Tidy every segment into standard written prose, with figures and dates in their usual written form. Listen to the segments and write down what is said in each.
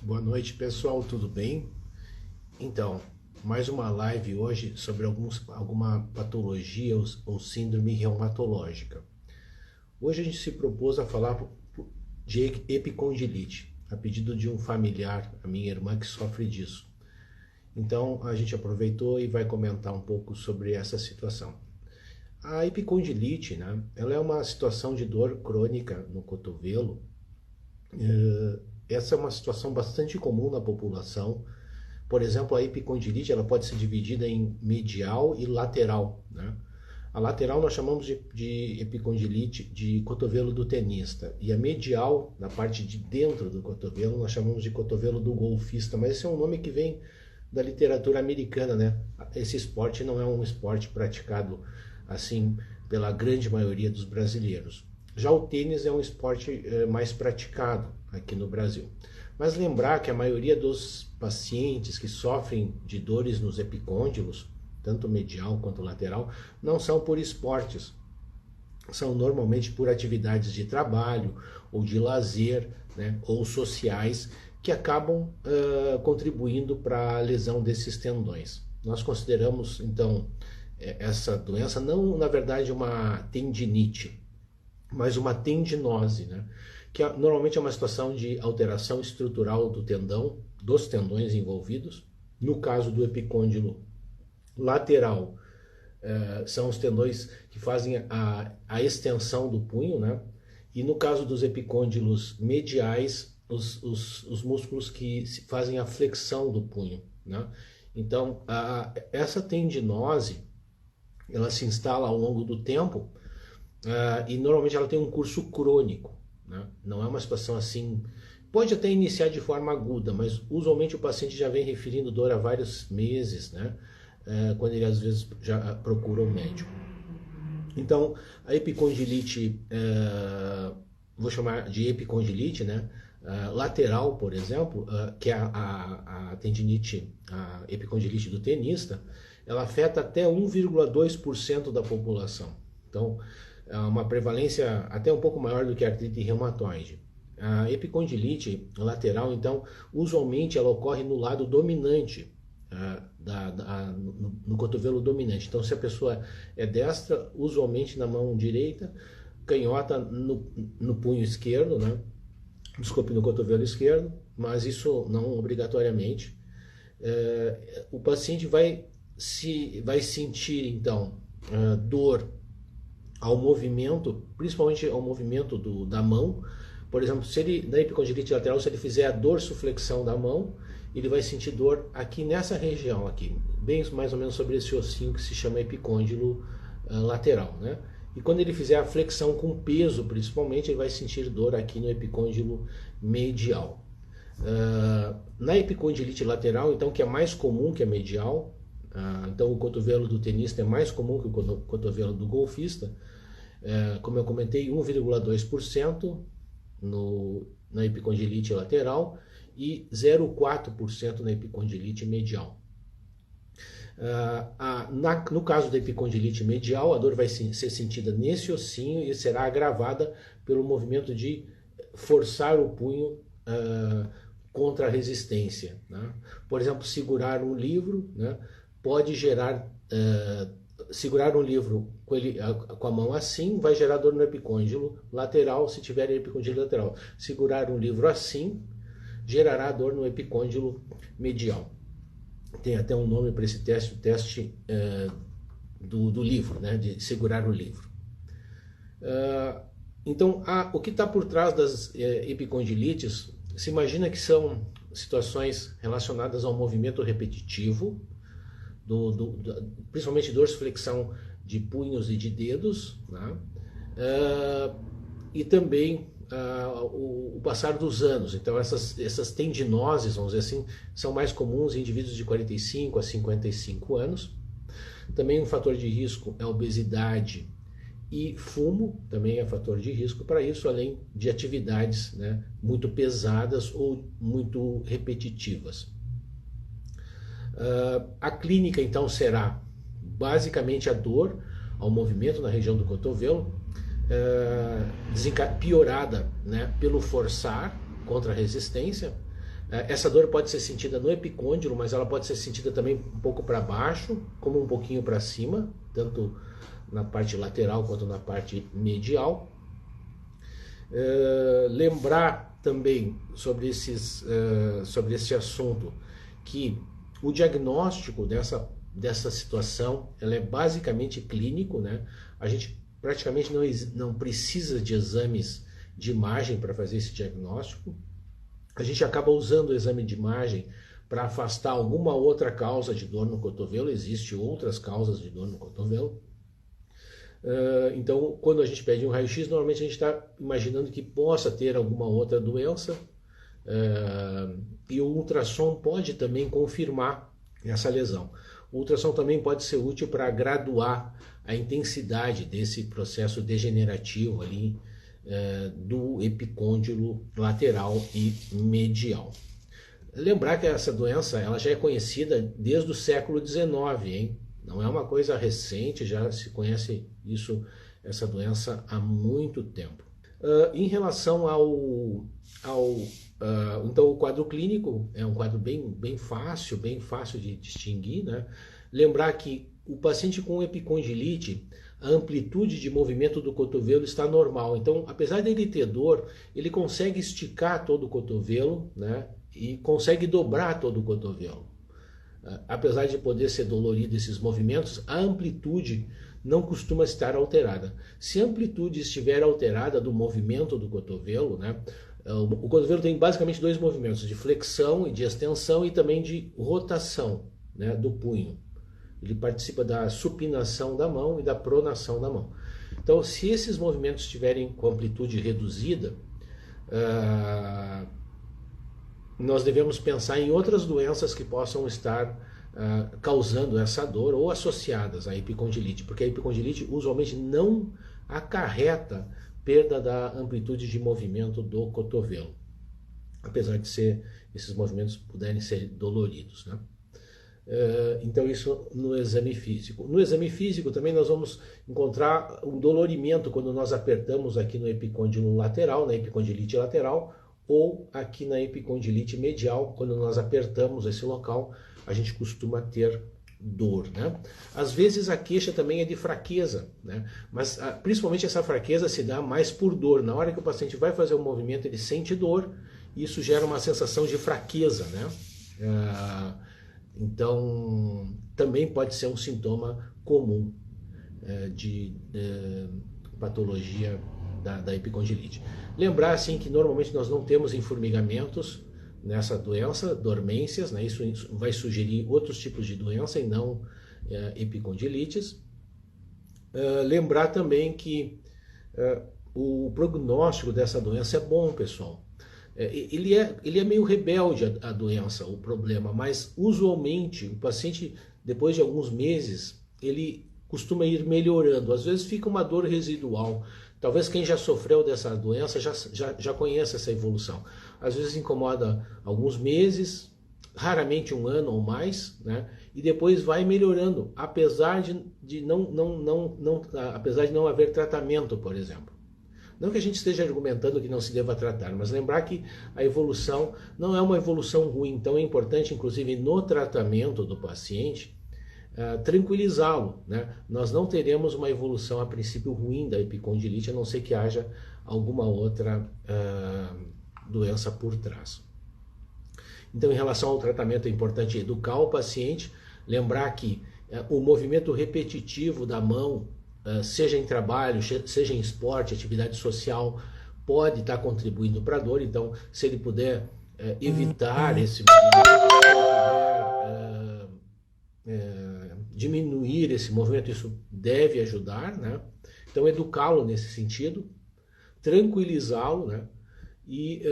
Boa noite, pessoal, tudo bem? Então, mais uma live hoje sobre alguma patologia ou síndrome reumatológica. Hoje a gente se propôs a falar de epicondilite, a pedido de um familiar, a minha irmã, que sofre disso. Então, a gente aproveitou e vai comentar um pouco sobre essa situação. A epicondilite, né, ela é uma situação de dor crônica no cotovelo. Essa é uma situação bastante comum na população. Por exemplo, a epicondilite ela pode ser dividida em medial e lateral, né? A lateral nós chamamos de epicondilite de cotovelo do tenista, e a medial, na parte de dentro do cotovelo, nós chamamos de cotovelo do golfista, mas esse é um nome que vem da literatura americana, né? Esse esporte não é um esporte praticado assim pela grande maioria dos brasileiros. Já o tênis é um esporte mais praticado aqui no Brasil. Mas lembrar que a maioria dos pacientes que sofrem de dores nos epicôndilos, tanto medial quanto lateral, não são por esportes. São normalmente por atividades de trabalho ou de lazer, né, ou sociais, que acabam contribuindo para a lesão desses tendões. Nós consideramos, então, essa doença não, na verdade, uma tendinite, mas uma tendinose, né? Que normalmente é uma situação de alteração estrutural do tendão, dos tendões envolvidos. No caso do epicôndilo lateral, são os tendões que fazem a extensão do punho, né? E no caso dos epicôndilos mediais, os músculos que fazem a flexão do punho, né? Então, essa tendinose, ela se instala ao longo do tempo, e normalmente ela tem um curso crônico, né? Não é uma situação assim, pode até iniciar de forma aguda, mas usualmente o paciente já vem referindo dor há vários meses, né? Quando ele às vezes já procura o médico. Então, a epicondilite, vou chamar de epicondilite, né? Lateral, por exemplo, que é a tendinite, a epicondilite do tenista, ela afeta até 1,2% da população. Então, é uma prevalência até um pouco maior do que a artrite reumatoide. A epicondilite lateral, então, usualmente ela ocorre no lado dominante, no cotovelo dominante. Então, se a pessoa é destra, usualmente na mão direita, canhota no punho esquerdo, né? Desculpe, no cotovelo esquerdo, mas isso não obrigatoriamente. O paciente vai sentir, então, dor ao movimento, principalmente ao movimento da mão. Por exemplo, se ele, na epicondilite lateral, se ele fizer a dorsiflexão da mão, ele vai sentir dor aqui nessa região, aqui, bem mais ou menos sobre esse ossinho que se chama epicôndilo lateral, né? E quando ele fizer a flexão com peso, principalmente, ele vai sentir dor aqui no epicôndilo medial. Na epicondilite lateral, então, que é mais comum que a medial, então o cotovelo do tenista é mais comum que o cotovelo do golfista, como eu comentei, 1,2% na epicondilite lateral e 0,4% na epicondilite medial. No caso da epicondilite medial, a dor vai ser sentida nesse ossinho e será agravada pelo movimento de forçar o punho contra a resistência, né? Por exemplo, segurar um livro, né, pode gerar... segurar um livro com a mão assim vai gerar dor no epicôndilo lateral, se tiver epicondilo lateral. Segurar um livro assim gerará dor no epicôndilo medial. Tem até um nome para esse teste, o teste do livro, né, de segurar o livro. Então, o que está por trás das epicondilites, se imagina que são situações relacionadas ao movimento repetitivo, principalmente dorsiflexão de punhos e de dedos, né? E também o passar dos anos. Então essas tendinoses, vamos dizer assim, são mais comuns em indivíduos de 45 a 55 anos. Também um fator de risco é a obesidade e fumo, também é fator de risco para isso, além de atividades, né, muito pesadas ou muito repetitivas. A clínica, então, será basicamente a dor ao movimento na região do cotovelo, piorada, né, pelo forçar contra a resistência, Essa dor pode ser sentida no epicôndilo, mas ela pode ser sentida também um pouco para baixo, como um pouquinho para cima, tanto na parte lateral quanto na parte medial. Lembrar também sobre esse assunto que o diagnóstico dessa situação ela é basicamente clínico, né? A gente praticamente não precisa de exames de imagem para fazer esse diagnóstico. A gente acaba usando o exame de imagem para afastar alguma outra causa de dor no cotovelo. Existem outras causas de dor no cotovelo. Então, quando a gente pede um raio-x, normalmente a gente está imaginando que possa ter alguma outra doença. E o ultrassom pode também confirmar essa lesão. O ultrassom também pode ser útil para graduar a intensidade desse processo degenerativo ali do epicôndilo lateral e medial. Lembrar que essa doença ela já é conhecida desde o século XIX, hein? Não é uma coisa recente, já se conhece essa doença há muito tempo. Em relação então o quadro clínico é um quadro bem fácil de distinguir, né? Lembrar que o paciente com epicondilite, a amplitude de movimento do cotovelo está normal. Então, apesar dele ter dor, ele consegue esticar todo o cotovelo, né? E consegue dobrar todo o cotovelo. Apesar de poder ser dolorido esses movimentos, a amplitude não costuma estar alterada. Se a amplitude estiver alterada do movimento do cotovelo, né? O cotovelo tem basicamente dois movimentos, de flexão e de extensão e também de rotação, né, do punho. Ele participa da supinação da mão e da pronação da mão. Então, se esses movimentos estiverem com amplitude reduzida, nós devemos pensar em outras doenças que possam estar causando essa dor ou associadas à epicondilite, porque a epicondilite usualmente não acarreta perda da amplitude de movimento do cotovelo, apesar de esses movimentos puderem ser doloridos, né? Então isso no exame físico. No exame físico também nós vamos encontrar um dolorimento quando nós apertamos aqui no epicôndilo lateral, na epicondilite lateral, ou aqui na epicondilite medial, quando nós apertamos esse local, a gente costuma ter dor, né? Às vezes a queixa também é de fraqueza, né? Mas principalmente essa fraqueza se dá mais por dor. Na hora que o paciente vai fazer o movimento, ele sente dor, e isso gera uma sensação de fraqueza, né? Então, também pode ser um sintoma comum de patologia da epicondilite. Lembrar assim que normalmente nós não temos informigamentos nessa doença, dormências, né? Isso vai sugerir outros tipos de doença e não epicondilites. Lembrar também que o prognóstico dessa doença é bom, pessoal. Ele é meio rebelde a doença, o problema, mas usualmente o paciente, depois de alguns meses, ele costuma ir melhorando. Às vezes fica uma dor residual. Talvez quem já sofreu dessa doença já conheça essa evolução. Às vezes incomoda alguns meses, raramente um ano ou mais, né? E depois vai melhorando, apesar de não haver tratamento, por exemplo. Não que a gente esteja argumentando que não se deva tratar, mas lembrar que a evolução não é uma evolução ruim. Então é importante, inclusive, no tratamento do paciente, tranquilizá-lo, né? Nós não teremos uma evolução a princípio ruim da epicondilite, a não ser que haja alguma outra doença por trás. Então, em relação ao tratamento, é importante educar o paciente, lembrar que o movimento repetitivo da mão, seja em trabalho, seja em esporte, atividade social, pode estar contribuindo para a dor. Então, se ele puder evitar esse movimento, diminuir esse movimento, isso deve ajudar, né? Então, educá-lo nesse sentido, tranquilizá-lo, né? E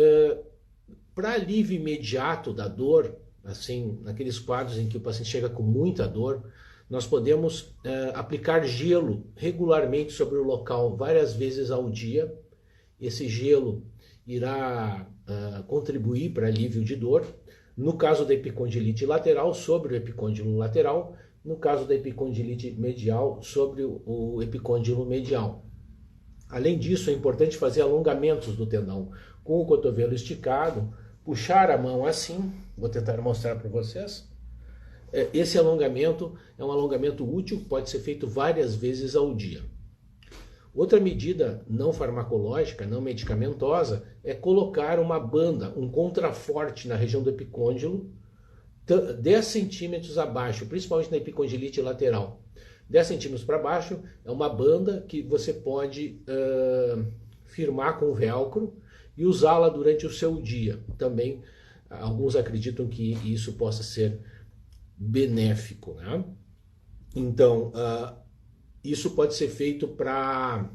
para alívio imediato da dor, assim, naqueles quadros em que o paciente chega com muita dor, nós podemos aplicar gelo regularmente sobre o local várias vezes ao dia. Esse gelo irá contribuir para alívio de dor. No caso da epicondilite lateral, sobre o epicôndilo lateral. No caso da epicondilite medial, sobre o epicôndilo medial. Além disso, é importante fazer alongamentos do tendão com o cotovelo esticado puxar a mão assim, vou tentar mostrar para vocês. Esse alongamento é um alongamento útil, pode ser feito várias vezes ao dia. Outra medida não farmacológica, não medicamentosa, é colocar uma banda, um contraforte na região do epicôndilo, 10 centímetros abaixo, principalmente na epicondilite lateral. 10 centímetros para baixo é uma banda que você pode firmar com velcro e usá-la durante o seu dia. Também alguns acreditam que isso possa ser benéfico, né? Então, isso pode ser feito para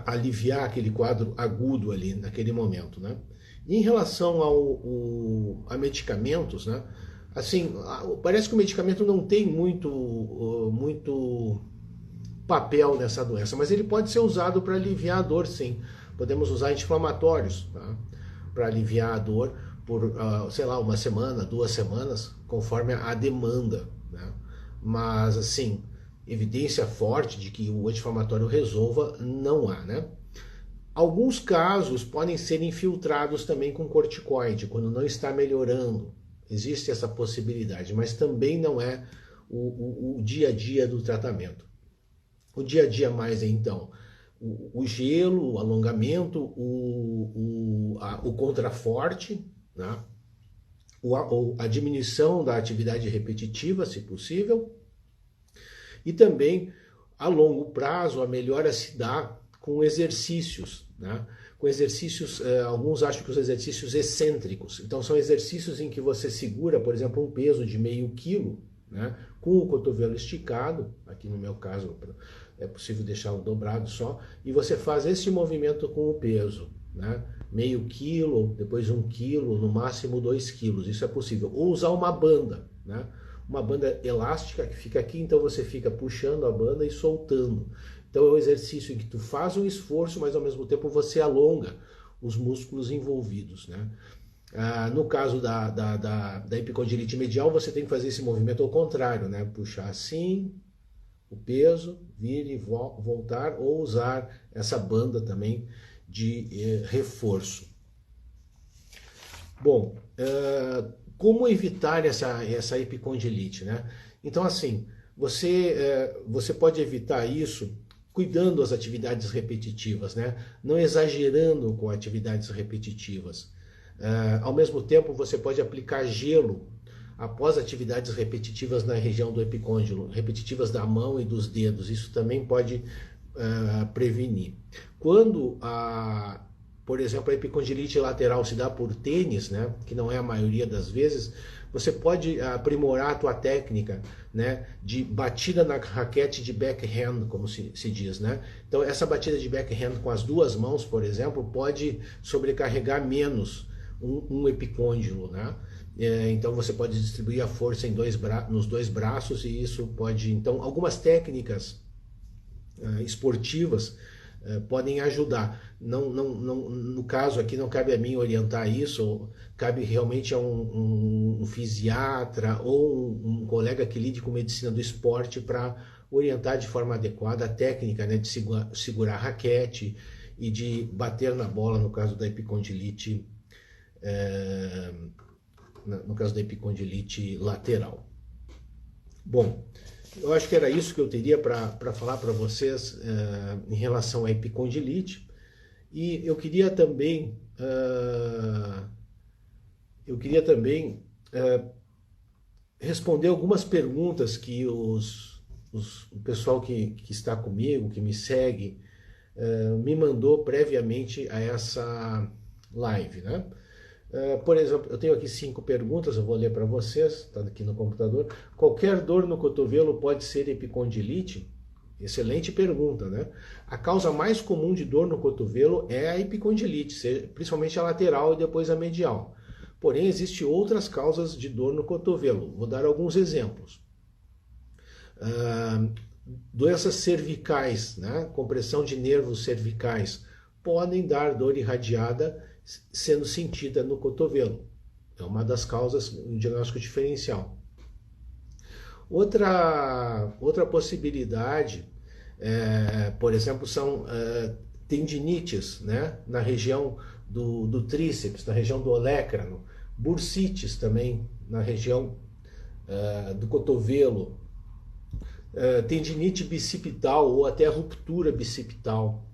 aliviar aquele quadro agudo ali naquele momento, né? E em relação a medicamentos, né? Assim, parece que o medicamento não tem muito papel nessa doença, mas ele pode ser usado para aliviar a dor, sim. Podemos usar anti-inflamatórios, tá? Para aliviar a dor por, sei lá, uma semana, 2 semanas, conforme a demanda, né? Mas, assim, evidência forte de que o anti-inflamatório resolva não há, né? Alguns casos podem ser infiltrados também com corticoide, quando não está melhorando. Existe essa possibilidade, mas também não é o dia a dia do tratamento. O dia a dia mais é, então, o gelo, o alongamento, o contraforte, né? A diminuição da atividade repetitiva, se possível, e também, a longo prazo, a melhora se dá com exercícios, né? Com exercícios, alguns acham que os exercícios excêntricos, então são exercícios em que você segura, por exemplo, um peso de meio quilo, né? Com o cotovelo esticado, aqui no meu caso é possível deixá-lo dobrado só, e você faz esse movimento com o peso, né? Meio quilo, depois 1 quilo, no máximo 2 quilos, isso é possível. Ou usar uma banda, né? Uma banda elástica que fica aqui, então você fica puxando a banda e soltando. Então é um exercício em que tu faz um esforço, mas ao mesmo tempo você alonga os músculos envolvidos, né? No caso da epicondilite medial, você tem que fazer esse movimento ao contrário, né? Puxar assim, o peso, vir e voltar, ou usar essa banda também de reforço. Bom, como evitar essa epicondilite, né? Então, assim, você pode evitar isso cuidando das atividades repetitivas, né? Não exagerando com atividades repetitivas. Ao mesmo tempo, você pode aplicar gelo após atividades repetitivas na região do epicôndilo, repetitivas da mão e dos dedos. Isso também pode prevenir. Quando por exemplo, a epicondilite lateral se dá por tênis, né, que não é a maioria das vezes, você pode aprimorar a tua técnica, né, de batida na raquete de backhand, como se diz, né? Então, essa batida de backhand com as 2 mãos, por exemplo, pode sobrecarregar menos um epicôndilo, né? Então, você pode distribuir a força nos 2 braços, e isso pode... Então, algumas técnicas esportivas podem ajudar. No caso aqui, não cabe a mim orientar isso, cabe realmente a um fisiatra ou um colega que lide com medicina do esporte para orientar de forma adequada a técnica, né, de segurar a raquete e de bater na bola, no caso da epicondilite, lateral. Bom, eu acho que era isso que eu teria para falar para vocês em relação à epicondilite. E eu queria também responder algumas perguntas que o pessoal que está comigo, que me segue, me mandou previamente a essa live, né? Por exemplo, eu tenho aqui 5 perguntas, eu vou ler para vocês, está aqui no computador. Qualquer dor no cotovelo pode ser epicondilite? Excelente pergunta, né? A causa mais comum de dor no cotovelo é a epicondilite, principalmente a lateral e depois a medial. Porém, existem outras causas de dor no cotovelo. Vou dar alguns exemplos. Doenças cervicais, né? Compressão de nervos cervicais, podem dar dor irradiada sendo sentida no cotovelo. É uma das causas do diagnóstico diferencial. Outra possibilidade Por exemplo, são tendinites, né, na região do tríceps, na região do olecrano, bursites também na região do cotovelo, tendinite bicipital ou até ruptura bicipital.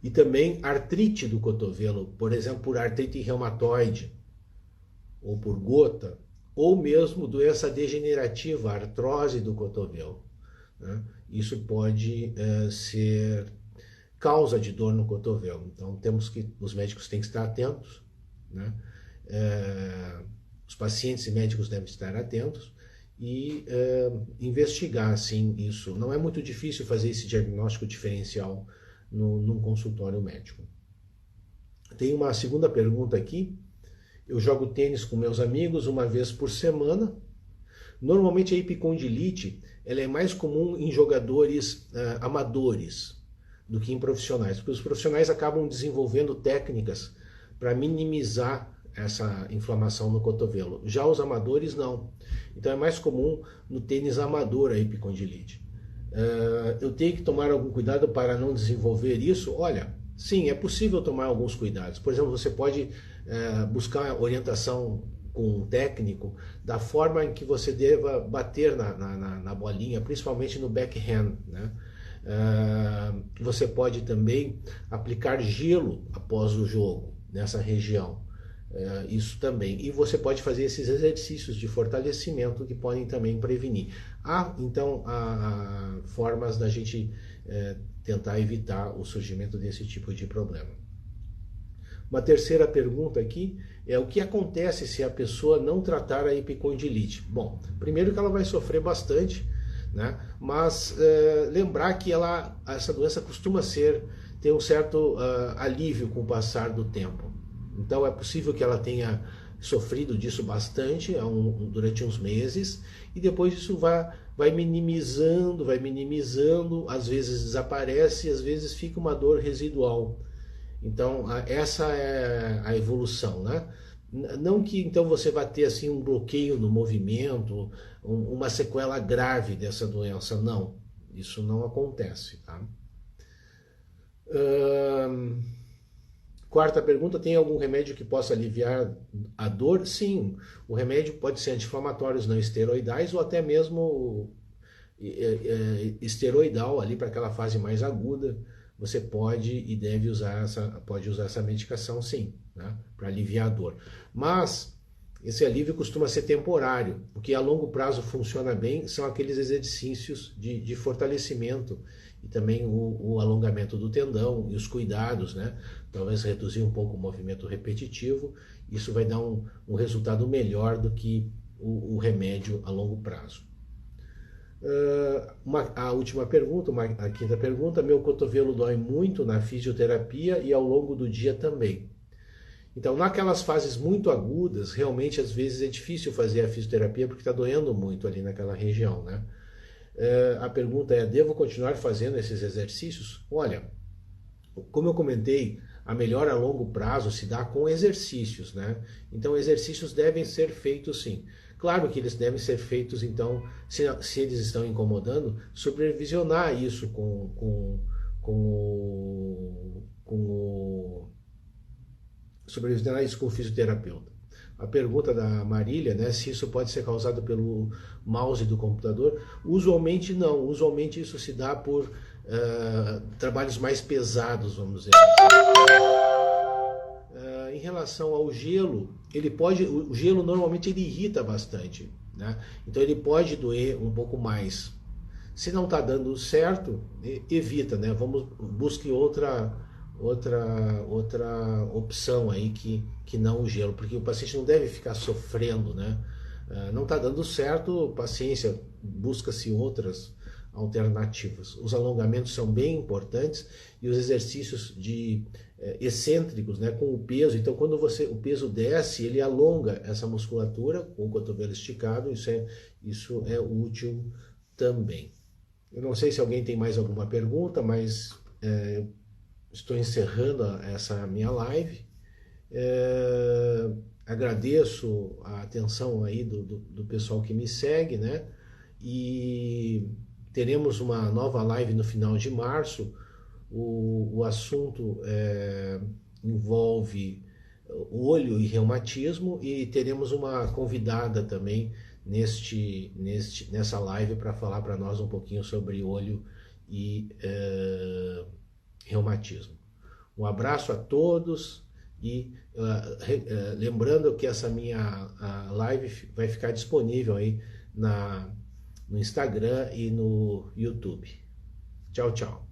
E também artrite do cotovelo, por exemplo, por artrite reumatoide, ou por gota, ou mesmo doença degenerativa, artrose do cotovelo, né? Isso pode ser causa de dor no cotovelo. Então os médicos têm que estar atentos, né? Os pacientes e médicos devem estar atentos e investigar, sim, isso. Não é muito difícil fazer esse diagnóstico diferencial num consultório médico. Tem uma segunda pergunta aqui. Eu jogo tênis com meus amigos uma vez por semana. Normalmente a epicondilite ela é mais comum em jogadores amadores do que em profissionais, porque os profissionais acabam desenvolvendo técnicas para minimizar essa inflamação no cotovelo. Já os amadores não. Então é mais comum no tênis amador a epicondilite. Eu tenho que tomar algum cuidado para não desenvolver isso? Olha, sim, é possível tomar alguns cuidados. Por exemplo, você pode buscar orientação com um técnico da forma em que você deva bater na bolinha, principalmente no backhand, né? Você pode também aplicar gelo após o jogo nessa região. Isso também. E você pode fazer esses exercícios de fortalecimento que podem também prevenir. Então, há formas da gente tentar evitar o surgimento desse tipo de problema. Uma terceira pergunta aqui é o que acontece se a pessoa não tratar a epicondilite? Bom, primeiro que ela vai sofrer bastante, né? Mas lembrar que essa doença costuma ter um certo alívio com o passar do tempo. Então é possível que ela tenha sofrido disso bastante durante uns meses e depois isso vai minimizando, às vezes desaparece, às vezes fica uma dor residual. Então essa é a evolução, né? Não que então você vai ter assim um bloqueio no movimento, uma sequela grave dessa doença, não. Isso não acontece, tá? Quarta pergunta, tem algum remédio que possa aliviar a dor? Sim, o remédio pode ser anti-inflamatórios não esteroidais ou até mesmo esteroidal ali para aquela fase mais aguda. Você pode e deve usar essa medicação, sim, né, para aliviar a dor. Mas esse alívio costuma ser temporário. O que a longo prazo funciona bem são aqueles exercícios de fortalecimento e também o alongamento do tendão e os cuidados, né? Talvez reduzir um pouco o movimento repetitivo. Isso vai dar um resultado melhor do que o remédio a longo prazo. A última pergunta, a quinta pergunta, meu cotovelo dói muito na fisioterapia e ao longo do dia também. Então, naquelas fases muito agudas, realmente às vezes é difícil fazer a fisioterapia porque está doendo muito ali naquela região, né? A pergunta é, devo continuar fazendo esses exercícios? Olha, como eu comentei, a melhora a longo prazo se dá com exercícios, né? Então, exercícios devem ser feitos sim. Claro que eles devem ser feitos, então, se eles estão incomodando, supervisionar isso supervisionar isso com o fisioterapeuta. A pergunta da Marília, né, se isso pode ser causado pelo mouse do computador, usualmente não. Usualmente isso se dá por trabalhos mais pesados, vamos dizer. Em relação ao gelo, o gelo normalmente ele irrita bastante, né? Então ele pode doer um pouco mais. Se não está dando certo, evita, né? Busque outra opção aí que não o gelo, porque o paciente não deve ficar sofrendo, né? Não está dando certo, paciência, busca-se outras alternativas. Os alongamentos são bem importantes e os exercícios excêntricos, né, com o peso. Então, quando o peso desce, ele alonga essa musculatura com o cotovelo esticado. Isso é útil também. Eu não sei se alguém tem mais alguma pergunta, mas estou encerrando essa minha live. Agradeço a atenção aí do pessoal que me segue, né? E teremos uma nova live no final de março. O assunto envolve olho e reumatismo, e teremos uma convidada também nessa live para falar para nós um pouquinho sobre olho e reumatismo. Um abraço a todos e lembrando que essa minha live vai ficar disponível aí no Instagram e no YouTube. Tchau, tchau.